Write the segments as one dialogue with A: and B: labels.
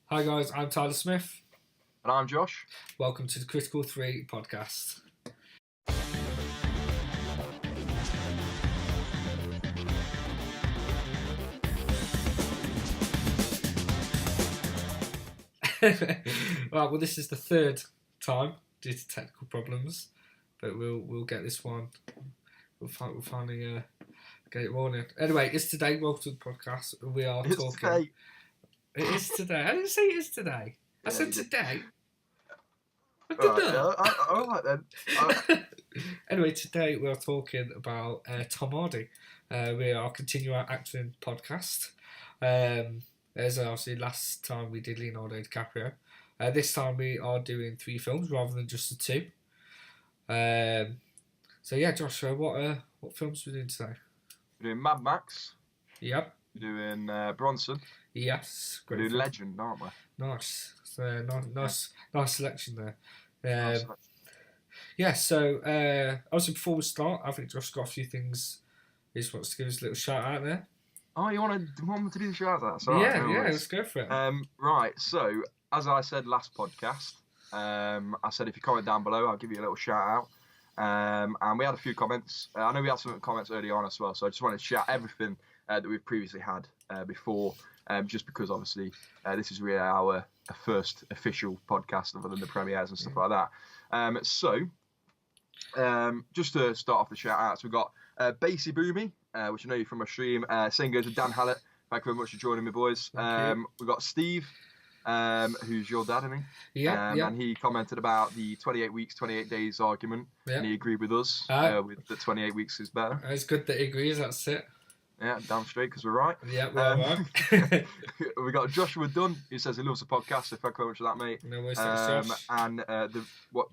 A: Hi guys, I'm Tyler Smith.
B: And I'm Josh.
A: Welcome to the Critical 3 podcast. Right, well, this is the third time due to technical problems, but we'll get this one. We'll finally get it rolling. Anyway, it's today. Welcome to the podcast. We are talking.
B: Today.
A: It is today. I didn't say it is today. I said today. I did
B: All right then.
A: Anyway, today we are talking about Tom Hardy. We are continuing our acting podcast. As obviously last time we did Leonardo DiCaprio. This time we are doing 3 films rather than just the 2. So yeah, Josh, what films are we doing today?
B: We're doing Mad Max.
A: Yep.
B: We're doing Bronson.
A: Yes.
B: We're doing Legend, aren't we?
A: Nice. So, nice selection there.
B: Nice selection.
A: Yeah, so obviously before we start, I think Josh got a few things he just wants to give us a little shout out there.
B: Oh, you want me to do the shout outs?
A: Yeah, let's go for it.
B: Right, so as I said last podcast, I said if you comment down below, I'll give you a little shout out. And we had a few comments. I know we had some comments early on as well, so I just wanted to shout everything that we've previously had before, just because obviously this is really our first official podcast other than the premieres and stuff like that. So just to start off the shout outs, we've got Basie Boomy, which I know you from my stream. Same goes with Dan Hallett. Thank you very much for joining me, boys. We've got Steve, who's your dad, I mean.
A: Yeah.
B: And he commented about the 28 weeks, 28 days argument, and he agreed with us with the 28 weeks is better.
A: It's good that he agrees, that's it.
B: Yeah, damn straight, because we're right.
A: Yeah, we're right.
B: We got Joshua Dunn, who says he loves the podcast, so thank you very much for that, mate.
A: No worries, thanks, Josh.
B: And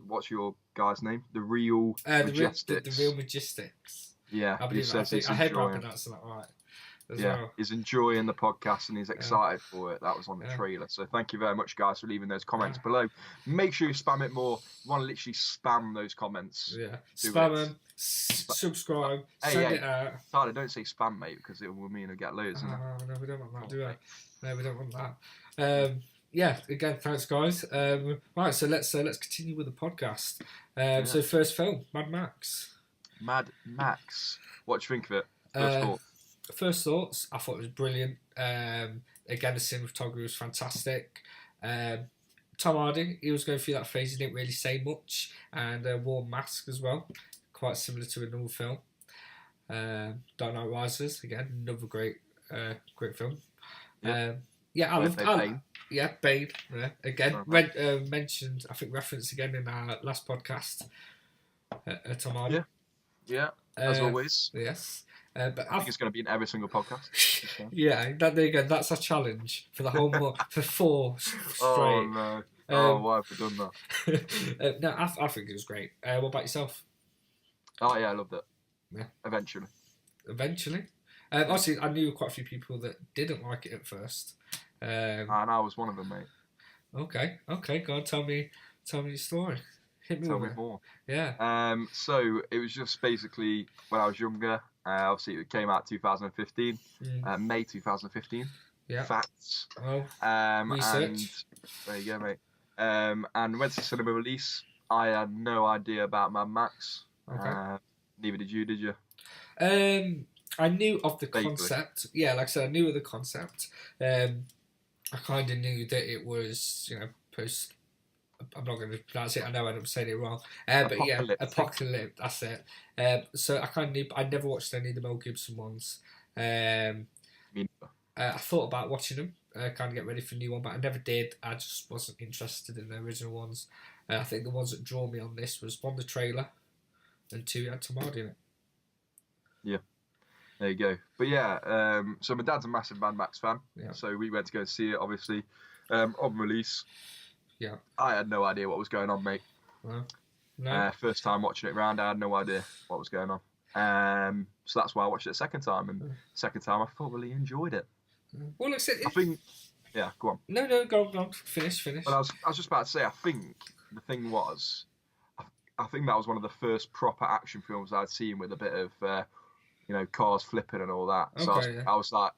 B: what's your guy's name? The Real Majestics.
A: The Real Majestics.
B: Yeah,
A: I believe I hope I'm pronouncing that right. Well.
B: He's enjoying the podcast and he's excited for it. That was on the trailer. So thank you very much, guys, for leaving those comments below. Make sure you spam it more. You want to literally spam those comments.
A: Yeah, spam them, subscribe, send it out.
B: Tyler, don't say spam, mate, because it will mean you'll get loads.
A: No, we don't want that, do we? No, we don't want that. Yeah, again, thanks, guys. Right, so let's continue with the podcast. So first film, Mad Max.
B: Mad Max. What do you think of it?
A: First thoughts, I thought it was brilliant. Again, the cinematography was fantastic. Tom Hardy, he was going through that phase, he didn't really say much, and wore a mask as well, quite similar to a normal film. Dark Knight Rises, again, another great film. I loved Bane. Yeah, Bane. Yeah, again, mentioned, I think referenced again in our last podcast, Tom Hardy.
B: Yeah, as always.
A: Yes.
B: But I think it's going to be in every single podcast.
A: Yeah, there you go. That's a challenge for the whole month, for 4 straight.
B: Oh no! Why have we done that?
A: No, I think it was great. What about yourself?
B: Oh yeah, I loved it.
A: Yeah.
B: Eventually.
A: Obviously, I knew quite a few people that didn't like it at first.
B: And I was one of them, mate.
A: Okay. Go on, tell me your story. Hit me
B: Tell me more.
A: Yeah.
B: So it was just basically when I was younger. Obviously, it came out 2015, May 2015.
A: Yeah.
B: Facts.
A: Well, research.
B: And there you go, mate. And went to cinema release. I had no idea about Mad Max.
A: Okay.
B: Neither did you?
A: I knew of the concept. Yeah, like I said, I knew of the concept. I kind of knew that it was, post. I'm not going to pronounce it. I know I'm saying it wrong. But yeah, Apocalypse. That's it. So I kind of knew. I never watched any of the Mel Gibson ones. I thought about watching them. Kind of get ready for a new one, but I never did. I just wasn't interested in the original ones. I think the ones that drew me on this was 1, the trailer, and 2, had Tom Hardy in it.
B: Yeah. There you go. But yeah, so my dad's a massive Mad Max fan.
A: Yeah.
B: So we went to go see it, obviously, on release.
A: Yeah.
B: I had no idea what was going on, mate.
A: Well, no.
B: First time watching it round, I had no idea what was going on. So that's why I watched it a second time. And second time, I thoroughly enjoyed it.
A: Well, look,
B: I think... Yeah, go on.
A: No, go on. Finish.
B: Well, I was just about to say, I think the thing was... I think that was one of the first proper action films I'd seen with a bit of, cars flipping and all that. So
A: okay,
B: I was like,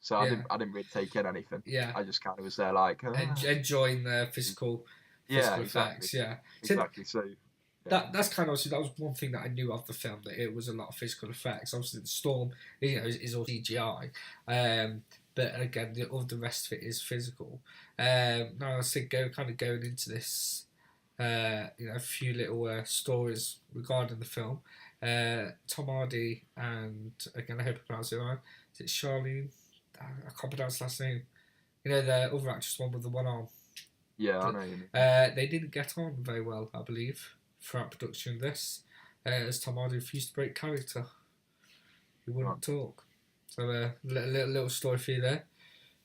B: so
A: Yeah.
B: I didn't really take in anything.
A: Yeah.
B: I just kind of was there like,
A: Enjoying the physical effects. Yeah. So
B: exactly. So
A: that's kind of obviously that was one thing that I knew of the film, that it was a lot of physical effects. Obviously, the storm, is all CGI. But again, the rest of it is physical. Now I think going into this, a few little stories regarding the film. Tom Hardy and, again, I hope I pronounce it right. Is it Charlene? I can't pronounce the last name. The other actress, one with the one arm.
B: yeah, I know you mean.
A: They didn't get on very well, I believe, throughout production of this, as Tom Hardy refused to break character. He wouldn't talk. So little story for you there.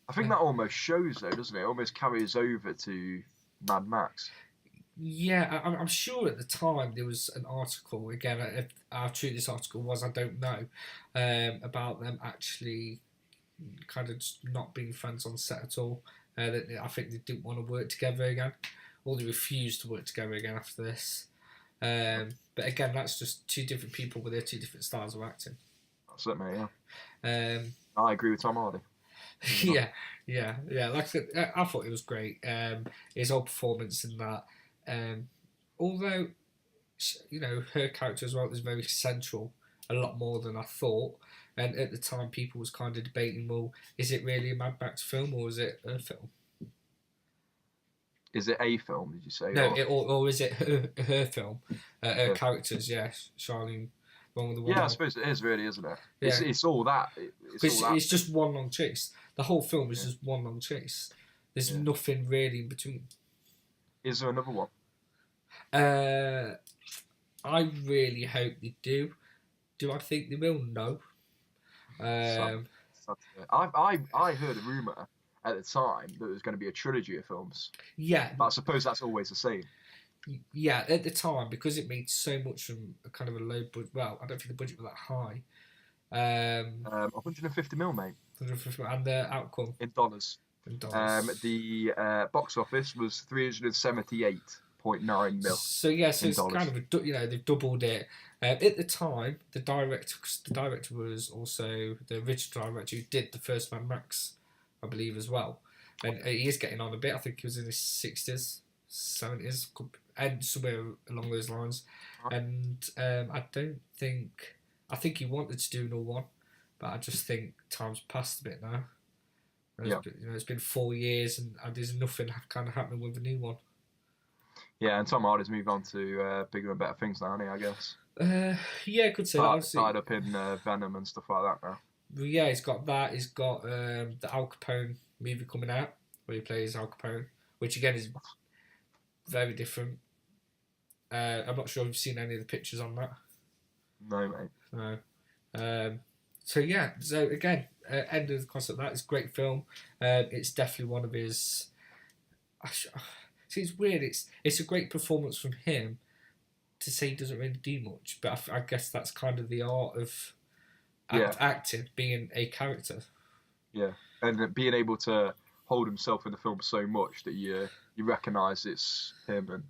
B: I think that almost shows, though, doesn't it? It almost carries over to Mad Max.
A: Yeah, I'm sure at the time there was an article, again, if how true this article was, I don't know, about them actually kind of just not being friends on set at all. I think they didn't want to work together again, or they refused to work together again after this. But again, that's just two different people with their two different styles of acting.
B: That's it, mate,
A: yeah.
B: I agree with Tom Hardy.
A: Yeah. Like I said, I thought it was great. His whole performance in that. Although, her character as well is very central, a lot more than I thought. And at the time, people was kind of debating, well, is it really a Mad Max film or is it a film?
B: Is it a film, did you say?
A: No, or is it her film? Her characters, yes. Charlene, one with the one.
B: Yeah, I suppose it is really, isn't it?
A: Yeah.
B: It's all that.
A: It's just one long chase. The whole film is just one long chase. There's nothing really in between.
B: Is there another one?
A: I really hope they do. Do I think they will? No.
B: I heard a rumour at the time that there was going to be a trilogy of films.
A: Yeah.
B: But I suppose that's always the same.
A: Yeah, at the time, because it made so much from a kind of a low budget. Well, I don't think the budget was that high.
B: 150 mil, mate.
A: 150, and the outcome
B: in dollars. The box office was 378.9 mil.
A: So it's kind of they've doubled it. At the time, the director was also the original director who did the first Mad Max, I believe, as well. And he is getting on a bit. I think he was in his 60s, 70s, and somewhere along those lines. And I think he wanted to do another one, but I just think time's passed a bit now. It's been 4 years and there's nothing kind of happening with the new one.
B: Yeah, and Tom Hardy's moved on to bigger and better things now, hasn't he, I guess?
A: Yeah, I could say that.
B: Tied up in Venom and stuff like that now.
A: Yeah, he's got that. He's got the Al Capone movie coming out where he plays Al Capone, which again is very different. I'm not sure if you've seen any of the pictures on that.
B: No, mate.
A: No. So again, end of the concept. That is a great film. It's definitely one of his. See, it's weird. It's a great performance from him. To say he doesn't really do much, but I guess that's kind of the art of acting, being a character. Yeah,
B: and being able to hold himself in the film so much that you recognise it's him and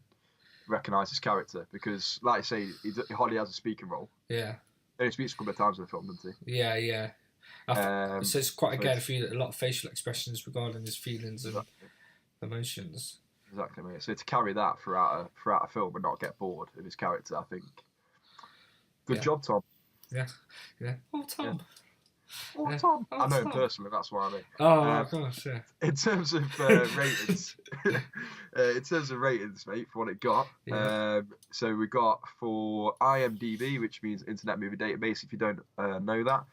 B: recognise his character, because, like I say, he hardly has a speaking role.
A: Yeah.
B: He speaks a couple of times in the film, doesn't he?
A: Yeah. So it's quite, again, a lot of facial expressions regarding his feelings and emotions.
B: Exactly, mate. So to carry that throughout a film and not get bored of his character, I think. Good job, Tom.
A: Yeah. Oh, Tom.
B: Oh, Tom. I know him personally. That's why I mean.
A: Oh gosh, yeah.
B: In terms of ratings, mate, for what it got. So we got for IMDb, which means Internet Movie Database, if you don't know that.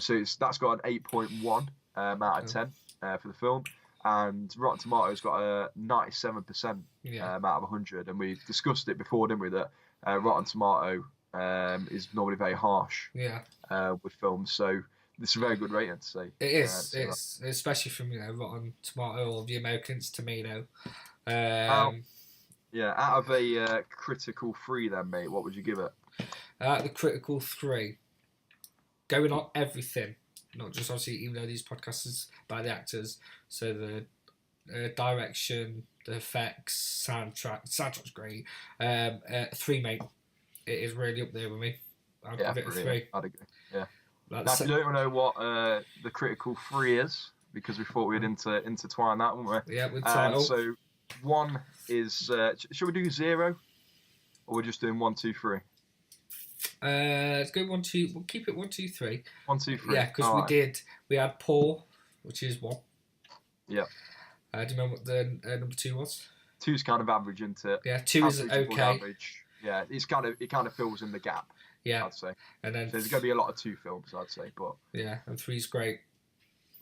B: So that's got an 8.1 out of 10 for the film. And Rotten Tomatoes got a 97% out of 100, and we discussed it before, didn't we? That Rotten Tomato is normally very harsh with films, so this is a very good rating to say.
A: It is, especially from Rotten Tomato or the Americans Tomato.
B: Out of a critical 3, then, mate, what would you give it?
A: The critical 3, going on everything. Not just obviously, even though these podcasts is by the actors, so the direction, the effects, soundtrack's great. 3, mate. It is really up there with me. I'd give it a 3.
B: I'd agree. Yeah. Now, if you don't know what the critical 3 is, because we thought we'd intertwine that, wouldn't we?
A: Yeah, with title.
B: So 1 is, should we do 0? Or we're just doing 1, 2, 3?
A: Let's go 1, 2. We'll keep it 1, 2, 3.
B: 1, 2, 3.
A: Yeah, because we had poor, which is 1.
B: Yeah.
A: Do you remember what the number 2 was?
B: 2's kind of average, isn't it?
A: Yeah, 2 is okay.
B: Average. Yeah, it kind of fills in the gap.
A: Yeah,
B: I'd say.
A: And then
B: so there's going to be a lot of 2 films, I'd say, but
A: yeah, and 3's great.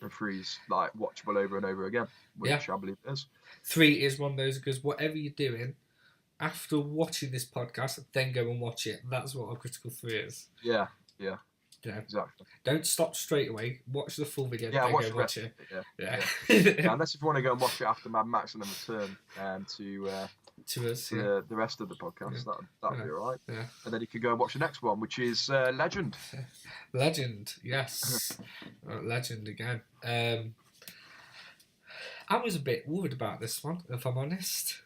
B: And 3's like watchable over and over again, which I believe it is.
A: 3 is one of those because whatever you're doing, after watching this podcast, then go and watch it. That's what a critical 3 is.
B: Yeah.
A: Yeah,
B: exactly.
A: Don't stop straight away. Watch the full video.
B: Yeah,
A: then
B: watch
A: go watch it.
B: Yeah. Unless if you want to go and watch it after Mad Max and then return
A: to us,
B: the rest of the podcast, that'd be alright.
A: Yeah.
B: And then you could go and watch the next one, which is Legend.
A: Legend, yes. Legend again. I was a bit worried about this one, if I'm honest.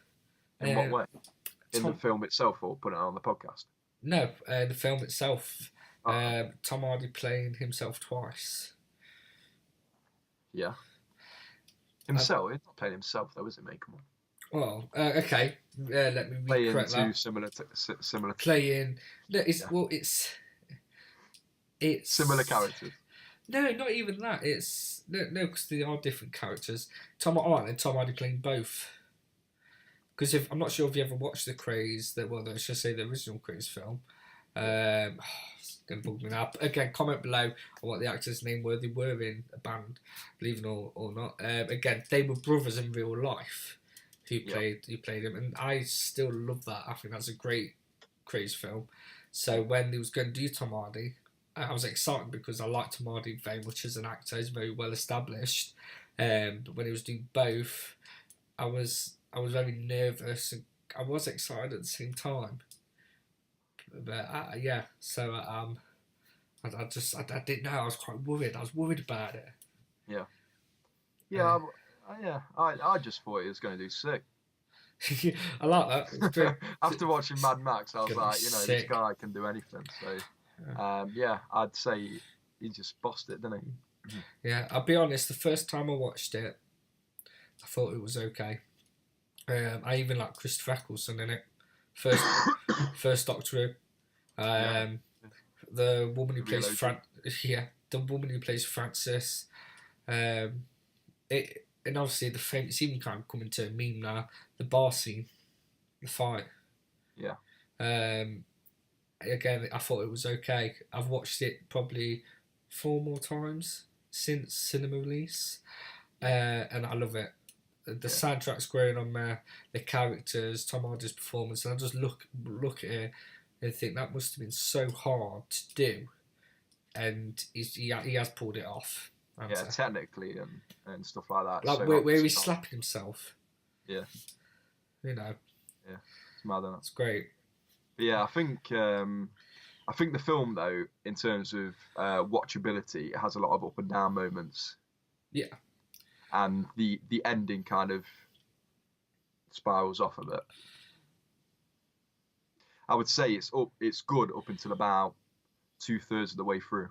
B: In what way? In the film itself, or putting it on the podcast?
A: No, the film itself. Tom Hardy playing himself twice.
B: Yeah. Himself? He's not playing himself, though, is it, mate? Come on.
A: Well, okay. Let me
B: correct
A: that.
B: Two similar.
A: Playing. No, it's it's
B: similar characters.
A: No, not even that. It's no, because they are different characters. Tom Hardy playing both. Because I'm not sure if you ever watched the Craze, I should say the original Craze film. It's going to bug me now. Again, comment below on what the actors' name were. They were in a band, believe it or not. Again, they were brothers in real life who played him, and I still love that. I think that's a great Craze film. So when they was going to do Tom Hardy, I was excited because I liked Tom Hardy very much as an actor. He's very well established. But when he was doing both, I was very nervous and I was excited at the same time. But so I didn't know. I was quite worried. I was worried about it.
B: Yeah. I just thought he was going to do sick.
A: I like that.
B: After watching Mad Max, I was like, this guy can do anything. So, I'd say he just bossed it, didn't he?
A: Yeah, I'll be honest. The first time I watched it, I thought it was okay. I even like Christopher Eccleston in it. First Doctor Who. The woman who plays the woman who plays Frances. And obviously it's even kind of coming to a meme now. The bar scene, the fight.
B: Yeah.
A: Again, I thought it was okay. I've watched it probably 4 more times since cinema release, and I love it. The soundtrack's great on there. The characters, Tom Hardy's performance, and I just look at it and think that must have been so hard to do, and he has pulled it off.
B: Technically and stuff like that.
A: Like
B: so
A: where he's slapping himself.
B: Yeah.
A: Yeah,
B: it's mad, isn't it?
A: It's great.
B: But yeah, I think the film though, in terms of watchability, it has a lot of up and down moments.
A: Yeah.
B: And the ending kind of spirals off a bit. I would say it's good up until about 2/3 of the way through.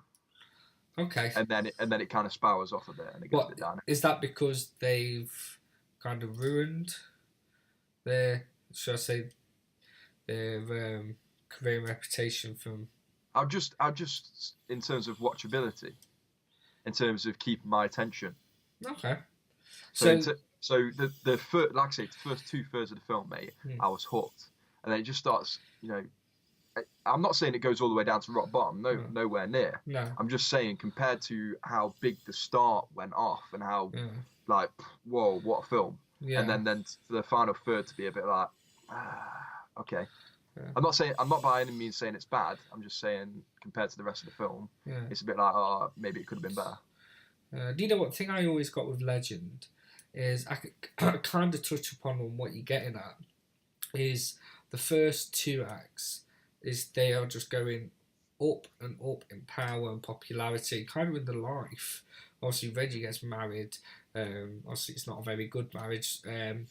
A: Okay.
B: And then it kind of spirals off a bit and it gets a bit down.
A: Is that because they've kind of ruined their, should I say, their career and reputation from?
B: I'll just in terms of watchability, in terms of keeping my attention.
A: Okay.
B: So the first, like I say, the first 2/3 of the film, mate, I was hooked, and then it just starts. I'm not saying it goes all the way down to rock bottom. Nowhere near.
A: No.
B: I'm just saying compared to how big the start went off and how like, whoa, what a film. Yeah. And then for the final third to be a bit like, okay. Yeah. I'm not by any means saying it's bad. I'm just saying compared to the rest of the film, it's a bit like, maybe it could have been better.
A: Do you know what thing I always got with Legend is I kind of touch upon what you're getting at is the first 2 acts is they are just going up and up in power and popularity, kind of in the life. Obviously, Reggie gets married. Obviously, it's not a very good marriage. Go and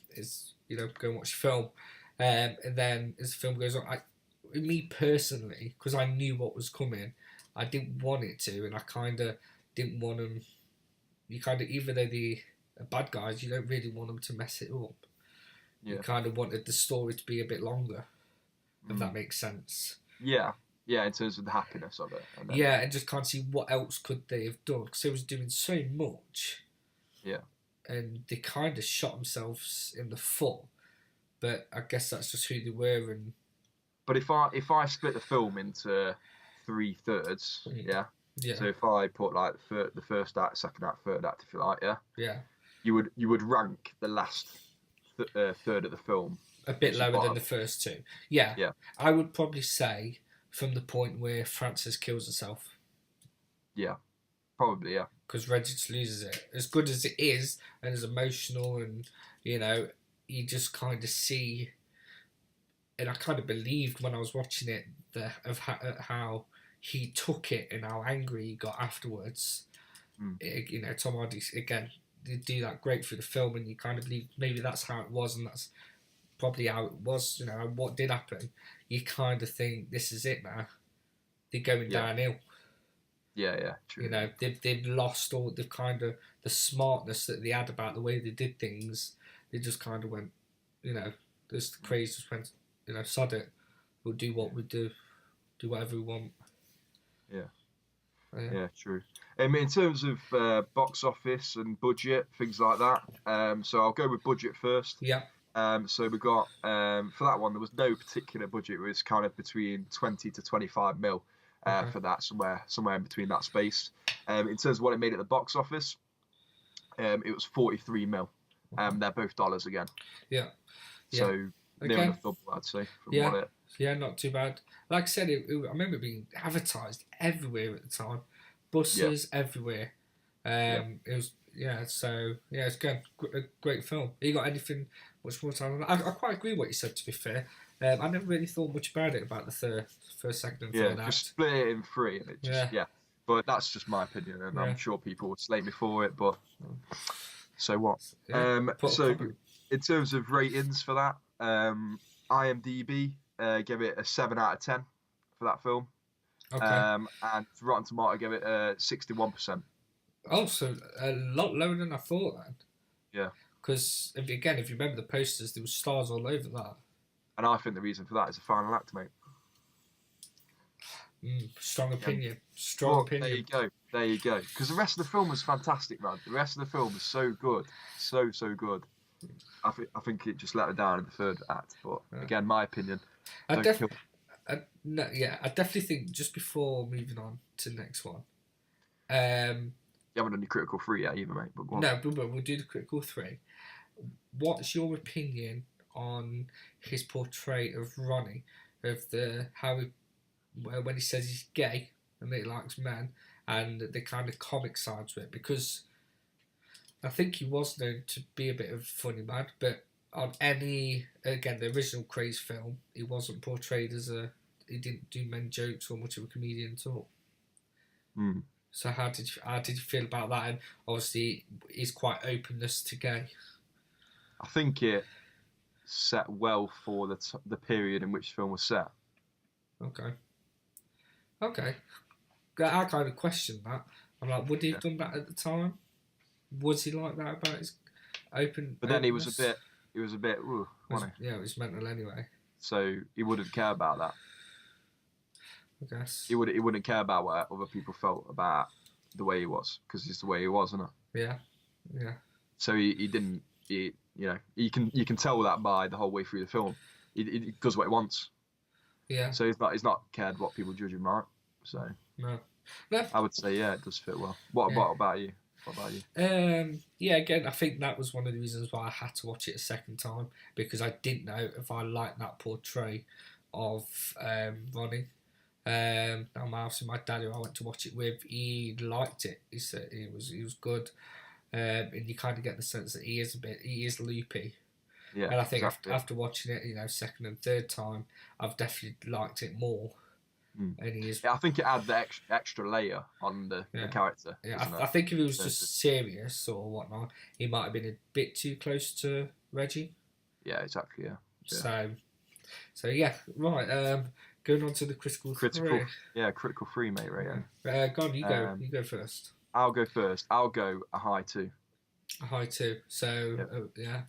A: watch the film. And then as the film goes on, me personally, because I knew what was coming, I didn't want it to, and I kind of didn't want them. You kind of, even though the bad guys, you don't really want them to mess it up.
B: Yeah.
A: You kind of wanted the story to be a bit longer, if that makes sense.
B: Yeah, in terms of the happiness of it. And then,
A: Yeah, and just can't see what else could they have done, because they was doing so much.
B: Yeah.
A: And they kind of shot themselves in the foot, but I guess that's just who they were. And
B: but if I split the film into 3/3, yeah. So if I put like the first act, second act, third act, if you like,
A: yeah,
B: you would rank the last third of the film
A: a bit lower than the first two. Yeah,
B: yeah.
A: I would probably say from the point where Frances kills herself.
B: Yeah, probably, yeah.
A: Because Reggie just loses it. As good as it is, and as emotional, and you just kind of see, and I kind of believed when I was watching it of how he took it and how angry he got afterwards. Tom Hardy again did do that great through the film, and you kind of believe maybe that's how it was, and that's probably how it was. What did happen. You kind of think this is it now. They're going downhill.
B: Yeah, true.
A: They've lost all the kind of the smartness that they had about the way they did things. They just kind of went, this the craze just went, sod it. We'll do what we do whatever we want.
B: Yeah, true. In terms of box office and budget, things like that. So I'll go with budget first.
A: Yeah.
B: So we got for that one there was no particular budget. It was kind of between 20 to 25 mil. For that, somewhere in between that space. In terms of what it made at the box office, it was 43 mil. They're both dollars again.
A: Yeah.
B: So near on the double, I'd say.
A: Yeah, not too bad. Like I said, I remember it being advertised everywhere at the time, buses everywhere. It was So it's good. A great film. You got anything much more time? I quite agree with what you said. To be fair. I never really thought much about it about the first, second, and third act.
B: Yeah, just split it in three, and it just But that's just my opinion, and I'm sure people would slate me for it. But so what? So in terms of ratings for that, IMDb gave it a 7 out of 10 for that film.
A: Okay.
B: And Rotten Tomato gave it a 61%.
A: Oh, so a lot lower than I thought then.
B: Yeah.
A: Because if you remember the posters, there were stars all over that.
B: And I think the reason for that is the final act, mate.
A: Strong opinion. Strong opinion.
B: There you go. Because the rest of the film was fantastic, man. The rest of the film was so good. So good. I think it just let it down in the third act. But again, my opinion.
A: I definitely think just before moving on to the next one.
B: You haven't done your critical 3 yet either, mate. But
A: no, but we'll do the critical 3. What's your opinion on his portrait of Ronnie, of when he says he's gay and that he likes men, and the kind of comic side to it? Because I think he was known to be a bit of a funny man, but on the original Craze film, he wasn't portrayed as he didn't do men jokes or much of a comedian at all. So how did you feel about that? And obviously, he's quite openness to gay.
B: I think it set well for the period in which the film was set.
A: Okay. I kind of questioned that. I'm like, would he have done that at the time? Was he like that about his open?
B: But then he was a bit. Ooh, wasn't he?
A: Yeah, it was mental anyway.
B: So he wouldn't care about that.
A: I guess
B: he wouldn't care about what other people felt about the way he was, because it's the way he was, isn't it?
A: Yeah.
B: So he didn't. You can tell that by the whole way through the film. He does what he wants.
A: Yeah.
B: So he's not cared what people judge him, right? So
A: no.
B: I would say it does fit well. What about you?
A: Again, I think that was one of the reasons why I had to watch it a second time, because I didn't know if I liked that portray of Ronnie. Now my dad, who I went to watch it with, he liked it. He said he was good, and you kind of get the sense that he is loopy.
B: Yeah,
A: and I think after watching it, second and third time, I've definitely liked it more. And he is.
B: Yeah, I think it added the extra layer on the character.
A: Yeah, I think if he was just serious or whatnot, he might have been a bit too close to Reggie.
B: Yeah, exactly. Yeah.
A: So yeah, right. Going on to the critical
B: Critical,
A: three.
B: yeah, critical 3, mate. Right.
A: Go on, you go. You go first.
B: I'll go first. I'll go a high 2.
A: A high 2. So yeah,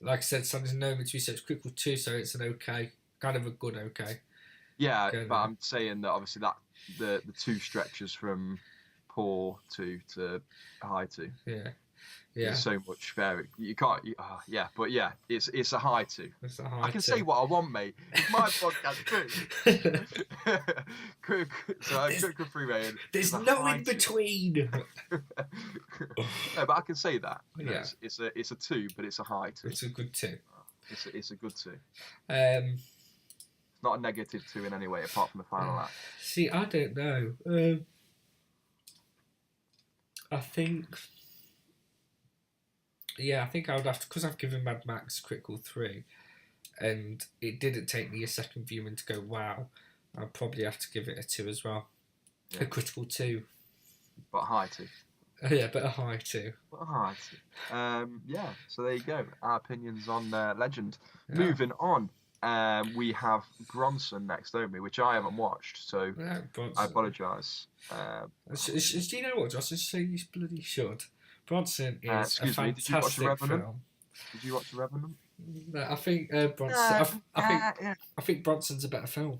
A: like I said, something's no between, so it's critical 2, so it's an okay, kind of a good okay.
B: Yeah,
A: Go
B: but
A: there.
B: I'm saying that obviously that the 2 stretches from poor 2 to high 2.
A: Yeah.
B: There's so much fair. You can't. Yeah, but yeah, it's a high 2.
A: It's a high
B: I can
A: 2.
B: say what I want, mate. It's my podcast too. So critical 3 rating.
A: There's
B: is a
A: no
B: high
A: in
B: 2.
A: between.
B: No, but I can say that.
A: Yeah.
B: It's a 2, but it's a high 2.
A: It's a good 2.
B: It's a good 2.
A: Um,
B: It's not a negative 2 in any way, apart from the final act.
A: See, I don't know. I think. Yeah, I think I would have to, because I've given Mad Max critical 3, and it didn't take me a second viewing to go wow. I'd probably have to give it a 2 as well.
B: Yeah.
A: A critical 2.
B: But a high 2.
A: Yeah, but a high 2.
B: But a high 2. Yeah. So there you go. Our opinions on Legend.
A: Yeah.
B: Moving on. We have Bronson next, don't we? Which I haven't watched, so
A: Yeah, Bronson.
B: I apologise.
A: Do you know what, Josh? I say you bloody should. Bronson is a
B: Excuse me, did you watch The
A: fantastic
B: Revenant?
A: film.
B: Did you watch The Revenant?
A: No, I think Bronson. I think Bronson's a better film.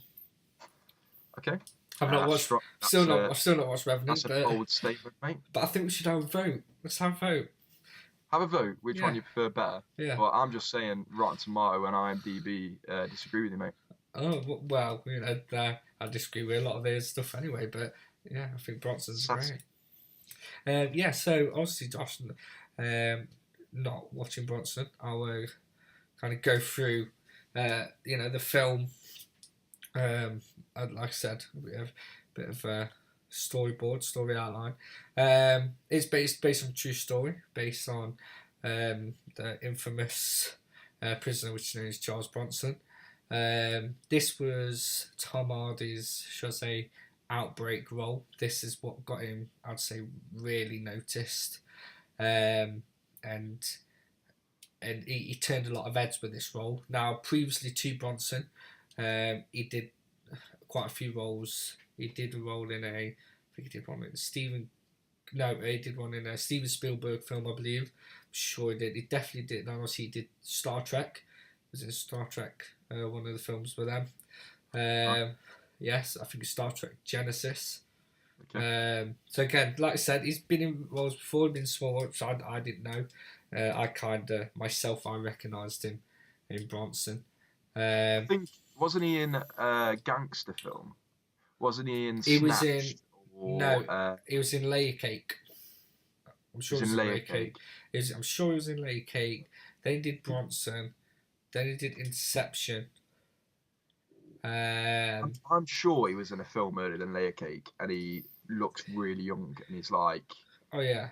B: Okay.
A: I've not watched. I've still not watched Revenant.
B: That's a bold statement, mate.
A: But I think we should have a vote. Let's have a vote.
B: Have a vote. Which one you prefer better?
A: Yeah.
B: But I'm just saying, Rotten Tomato and IMDb disagree with you, mate.
A: Oh well, I disagree with a lot of their stuff anyway. But yeah, I think Bronson's great. Yeah. So obviously, Josh, not watching Bronson, I'll kind of go through, the film. Like I said, we have a bit of a story outline. It's based on a true story, based on the infamous prisoner, which is known as Charles Bronson. This was Tom Hardy's, shall I say, outbreak role. This is what got him, I'd say, really noticed. And he turned a lot of heads with this role. Now, previously to Bronson, he did quite a few roles. He did a role in he did one in he did one in a Steven Spielberg film, I believe. I'm sure he did. He definitely did. And also he did Star Trek. He was in Star Trek, one of the films with them. Yes, I think it's Star Trek Genesis.
B: Okay.
A: So again, like I said, he's been in roles before, been small, which I didn't know. I recognised him in Bronson.
B: I think, wasn't he in a gangster film? Wasn't he in
A: He was
B: Snatched?
A: he was in Layer Cake. I'm sure he was in Layer Cake. I'm sure he was in Layer Cake. Then he did Bronson. Then he did Inception.
B: I'm sure he was in a film earlier than Layer Cake, and he looks really young, and he's like,
A: oh yeah,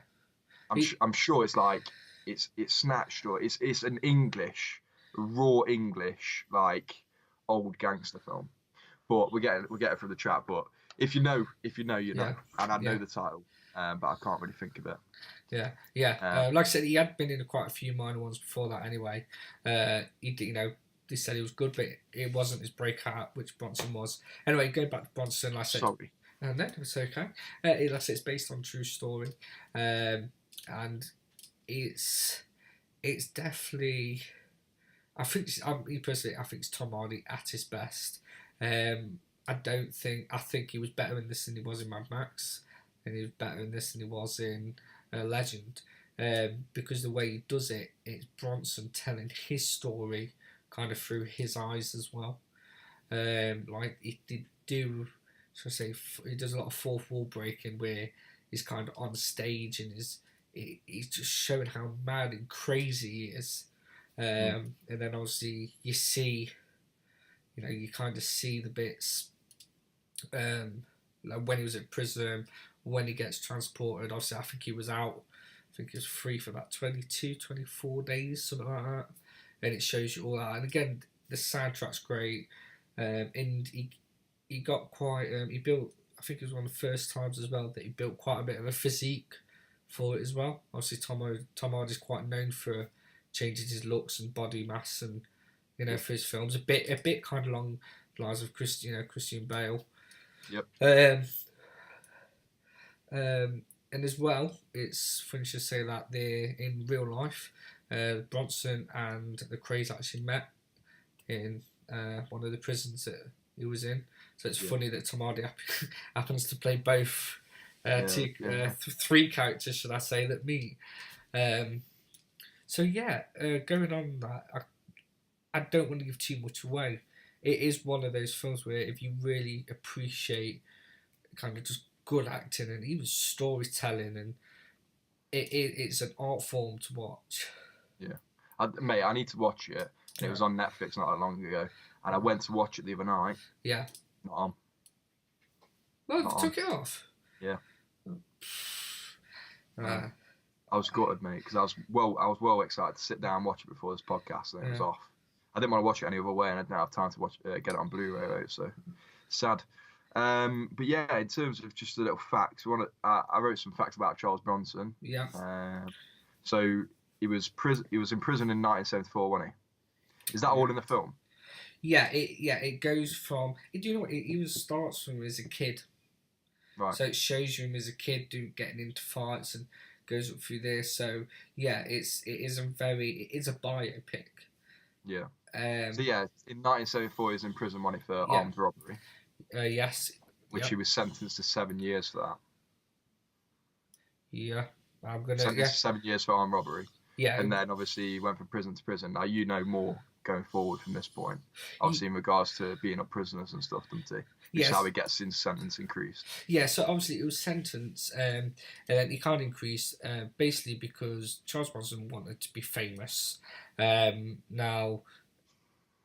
B: I'm sure it's like it's Snatched, or it's an English, raw English, like old gangster film. But we'll get it from the chat. But if you know, you know.
A: Yeah.
B: And I know the title, but I can't really think of it.
A: Yeah. Like I said, he had been in quite a few minor ones before that. Anyway, they said he was good, but it wasn't his breakout, which Bronson was. Anyway, going back to Bronson, like I said,
B: Sorry.
A: No, it's okay. Like I said, it's based on true story, and it's definitely. I think it's Tom Hardy at his best. I think he was better in this than he was in Mad Max, and he was better in this than he was in Legend, because the way he does it, it's Bronson telling his story kind of through his eyes as well. Like he did do, he does a lot of fourth wall breaking where he's kind of on stage and he's just showing how mad and crazy he is. And then obviously you see, you kind of see the bits, like when he was in prison, when he gets transported. Obviously, I think he was out. I think he was free for about 22, 24 days, something like that. And it shows you all that. And again, the soundtrack's great. And he got quite. He built. I think it was one of the first times as well that he built quite a bit of a physique for it as well. Obviously, Tom Hardy's quite known for changing his looks and body mass, and for his films, a bit kind of along lives of Christian Bale.
B: Yep.
A: And as well, it's funny to say that they're in real life. Bronson and the Krays actually met in one of the prisons that he was in. So it's funny that Tom Hardy happens to play both three characters, should I say, that meet. Going on that, I don't want to give too much away. It is one of those films where if you really appreciate kind of just good acting and even storytelling, and it's an art form to watch.
B: Yeah, mate, I need to watch it. It was on Netflix not that long ago, and I went to watch it the other night.
A: Yeah.
B: Not on.
A: Well, they took it off.
B: Yeah. I was gutted, mate, because I was well excited to sit down and watch it before this podcast, and it was off. I didn't want to watch it any other way, and I didn't have time to get it on Blu-ray, though, so sad. But yeah, in terms of just a little facts, I wrote some facts about Charles Bronson.
A: Yeah.
B: So he was in prison in 1974, wasn't he? Is that all in the film?
A: Yeah. It goes from. Do you know what? It even starts from as a kid.
B: Right.
A: So it shows you him as a kid getting into fights and goes up through this. So yeah, it is a biopic.
B: Yeah. So yeah, in 1974 he was in prison, wasn't he, for armed robbery?
A: Yes.
B: Which he was sentenced to 7 years for that.
A: Yeah,
B: sentenced to 7 years for armed robbery.
A: Yeah.
B: And then obviously he went from prison to prison. Now you know more going forward from this point, obviously in regards to being up prisoners and stuff, doesn't he? Yes. How he gets his sentence increased.
A: Yeah, so obviously it was sentenced, and then he can't increase, basically because Charles Bronson wanted to be famous. Now,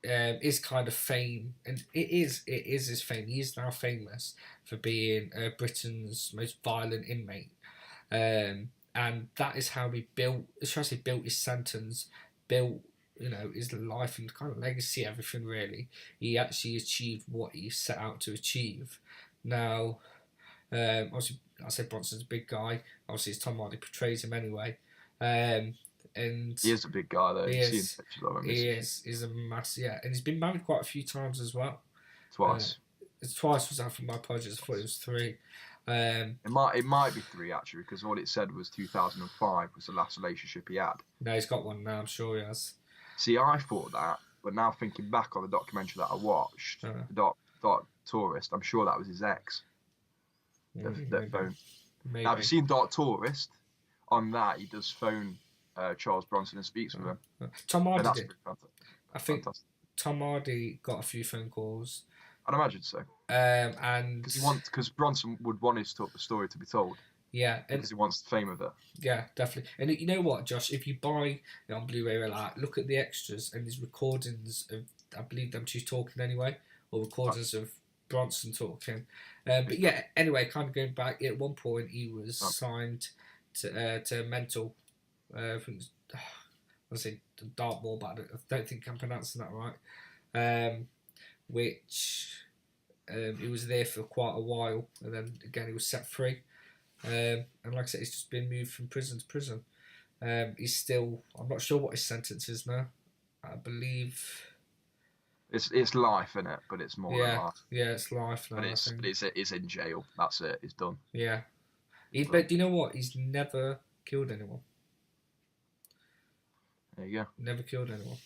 A: his kind of fame, and it is his fame. He is now famous for being Britain's most violent inmate, and that is how he built his sentence, built his life and kind of legacy, everything really. He actually achieved what he set out to achieve. Now, obviously, I said Bronson's a big guy. Obviously, it's Tom Hardy portrays him anyway. And
B: he is a big guy though.
A: He is. He's a massive, and he's been married quite a few times as well.
B: Twice.
A: Twice was after my apologies. I thought it was 3.
B: It might be 3 actually, because all it said was 2005 was the last relationship he had.
A: No, he's got one now. I'm sure he has.
B: See, I thought that, but now thinking back on the documentary that I watched, Dark Tourist, I'm sure that was his ex. That phone.
A: Maybe.
B: Now, have you seen Dark Tourist? On that, he does phone Charles Bronson and speaks with him.
A: Tom Hardy did. I think
B: fantastic.
A: Tom Hardy got a few phone calls.
B: I'd imagine so.
A: And
B: because Bronson would want his story to be told.
A: Yeah,
B: because he wants the fame of it.
A: Yeah, definitely. And you know what, Josh? If you buy it on Blu-ray, look at the extras and there's recordings of, I believe, them two talking anyway, or recordings of Bronson talking. But yeah, anyway, kind of going back, at one point he was signed to mental. I think I say Dartmoor, but I don't think I'm pronouncing that right. Which he was there for quite a while, and then again he was set free. And like I said, he's just been moved from prison to prison. He's still, I'm not sure what his sentence is now. I believe
B: it's life, isn't it? But it's more than life.
A: Yeah, it's life now.
B: But it's in jail. That's it. It's done.
A: Yeah. But do you know what? He's never killed anyone.
B: There you go.
A: Never killed anyone.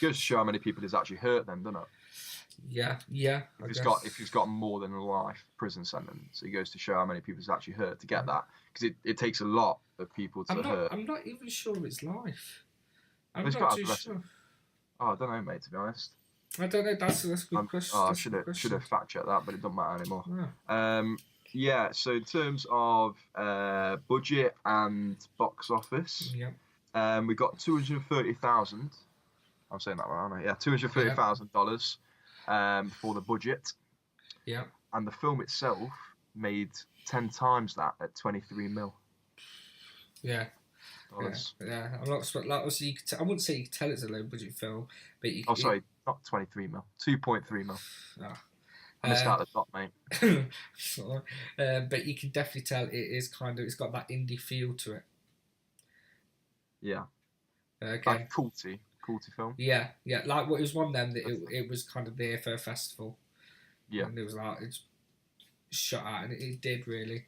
B: Goes to show how many people he's actually hurt, then, doesn't it?
A: Yeah.
B: If he's got more than a life prison sentence, it goes to show how many people he's actually hurt to get that. Because it takes a lot of people to hurt.
A: I'm not even sure it's life. I'm
B: not
A: too sure.
B: Oh, I don't know, mate. To be honest,
A: I don't know. That's a good question.
B: I should have fact checked that, but it doesn't matter anymore.
A: Yeah.
B: So in terms of budget and box office, we got $230,000. I'm saying that right, aren't I? Yeah, $230,000 for the budget.
A: Yeah.
B: And the film itself made 10 times that at 23 mil.
A: Yeah. Yeah. I'm not. Obviously, I wouldn't say you could tell it's a low budget film, but you.
B: Sorry, not 23 mil. 2.3 mil. I missed out the dot, mate.
A: Sorry. But you can definitely tell it is it's got that indie feel to it.
B: Yeah.
A: Okay.
B: Like culty culty film.
A: Yeah, like what it was one of them that it was kind of there for a festival.
B: Yeah.
A: And it was like it's shot at, and it did really.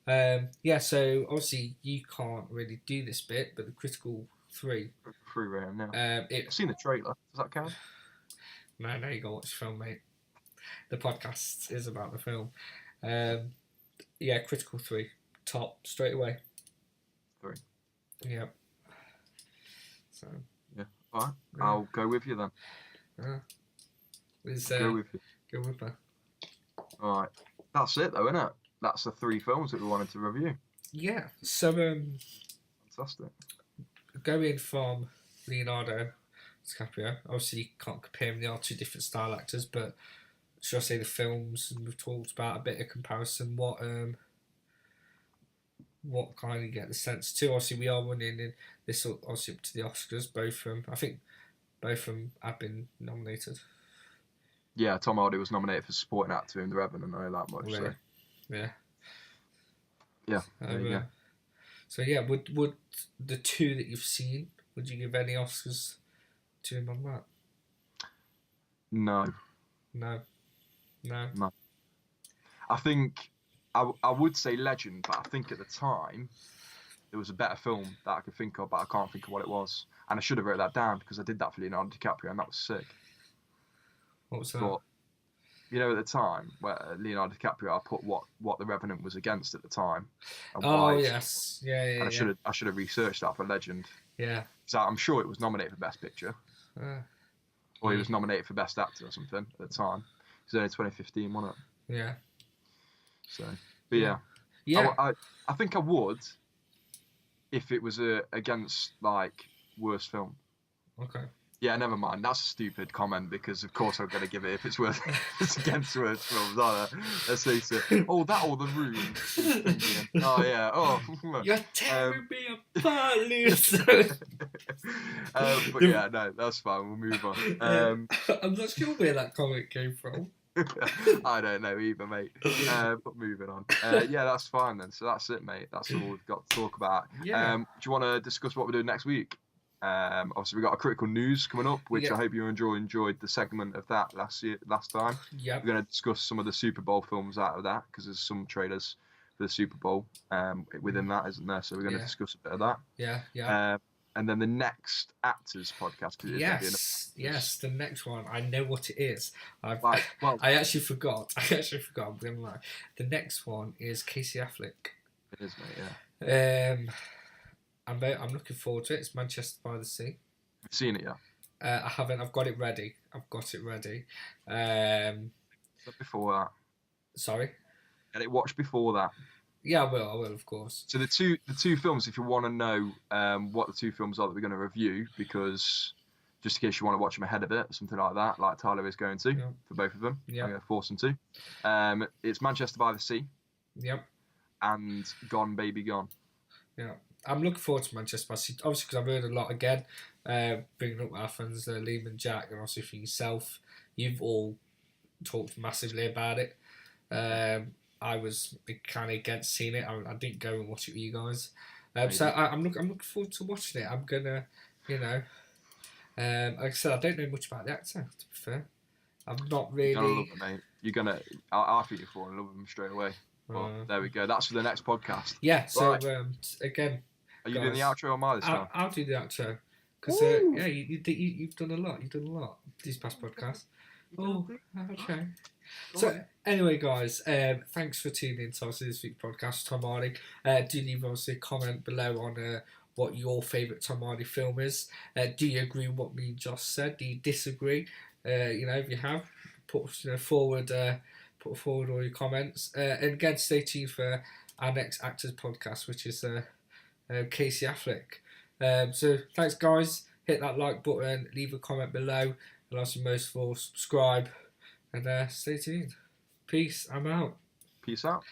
A: So obviously you can't really do this bit, but the Critical 3.
B: Free round now.
A: I've
B: seen the trailer. Does that count?
A: No, you gotta watch the film, mate. The podcast is about the film. Critical 3. Top, straight away.
B: 3.
A: Yeah. So.
B: Yeah. Alright.
A: Yeah.
B: I'll go with you then.
A: Go with you. Go with her.
B: Alright. That's it though, isn't it? That's the 3 films that we wanted to review.
A: Yeah. So,
B: fantastic.
A: Going from Leonardo DiCaprio, obviously you can't compare them, they are 2 different style actors, but should I say the films, and we've talked about a bit of comparison, what kind of get the sense too. Obviously we are running in this obviously up to the Oscars, I think both of them have been nominated.
B: Yeah, Tom Hardy was nominated for supporting actor in The Revenant, I know that much.
A: Really?
B: So.
A: Yeah.
B: Yeah. There you go.
A: So yeah, would the 2 that you've seen, would you give any Oscars to him on that?
B: No. I think I would say Legend, but I think at the time there was a better film that I could think of, but I can't think of what it was. And I should have wrote that down because I did that for Leonardo DiCaprio, and that was sick.
A: What was that?
B: But, at the time, where Leonardo DiCaprio, I put what The Revenant was against at the time.
A: Oh, yes. Yeah.
B: And I should have researched that for Legend.
A: Yeah.
B: So I'm sure it was nominated for Best Picture. Or he was nominated for Best Actor or something at the time. It was only 2015, wasn't
A: it? Yeah.
B: So, but yeah.
A: Yeah.
B: I think I would if it was against, like, worst film.
A: Okay.
B: Yeah, never mind. That's a stupid comment because, of course, I'm going to give it if it's worth. It's against worst films, aren't I? Let's face it. Oh, that or The Room. Oh, yeah. Oh.
A: You're tearing me apart, Lewis.
B: But yeah, no, that's fine. We'll move on.
A: I'm not sure where that comment came from.
B: I don't know either, mate. But moving on. Yeah, that's fine then. So that's it, mate. That's all we've got to talk about.
A: Yeah.
B: Do you want to discuss what we're doing next week? Obviously, we got a critical news coming up, which I hope you enjoyed the segment of that last time.
A: Yeah.
B: We're going to discuss some of the Super Bowl films out of that because there's some trailers for the Super Bowl within that, isn't there? So we're going to discuss a bit of that.
A: Yeah.
B: And then the next Actors podcast.
A: Yes, the next one. I know what it is. I actually forgot. I'm going to lie. The next one is Casey Affleck.
B: It is, mate, yeah.
A: I'm looking forward to it. It's Manchester by the Sea.
B: Have you seen it yet?
A: I haven't. I've got it ready.
B: Before that.
A: Sorry?
B: Get it watched before that.
A: Yeah, I will, of course.
B: So the two films, if you want to know what the 2 films are that we're going to review, because just in case you want to watch them ahead of it, something like that, like Tyler is going to, for both of them.
A: Yeah.
B: I'm going to force him to. It's Manchester by the Sea.
A: Yep.
B: And Gone Baby Gone.
A: Yeah. I'm looking forward to Manchester by the Sea, obviously because I've heard a lot again, bringing up our friends Liam and Jack, and also for yourself. You've all talked massively about it. I was kind of against seeing it. I didn't go and watch it with you guys. So I'm looking forward to watching it. I'm gonna, like I said, I don't know much about the actor, to be fair. I'm not really.
B: You're gonna love it, mate. You're gonna. I think you'll fall in love with him straight away. Well, there we go. That's for the next podcast.
A: Yeah. So
B: right.
A: Again.
B: Are you doing the outro or am I this time?
A: I'll do the outro because you've done a lot. You've done a lot these past podcasts. Oh, okay. So anyway, guys, thanks for tuning in to this week's podcast, Tom Hardy. Do leave obviously a comment below on what your favourite Tom Hardy film is. Do you agree with what me and Josh said? Do you disagree? If you have, put forward all your comments. And again, stay tuned for our next Actors podcast, which is Casey Affleck. So thanks, guys. Hit that like button, leave a comment below, and also most of all, subscribe, and stay tuned. Peace. I'm out.
B: Peace out.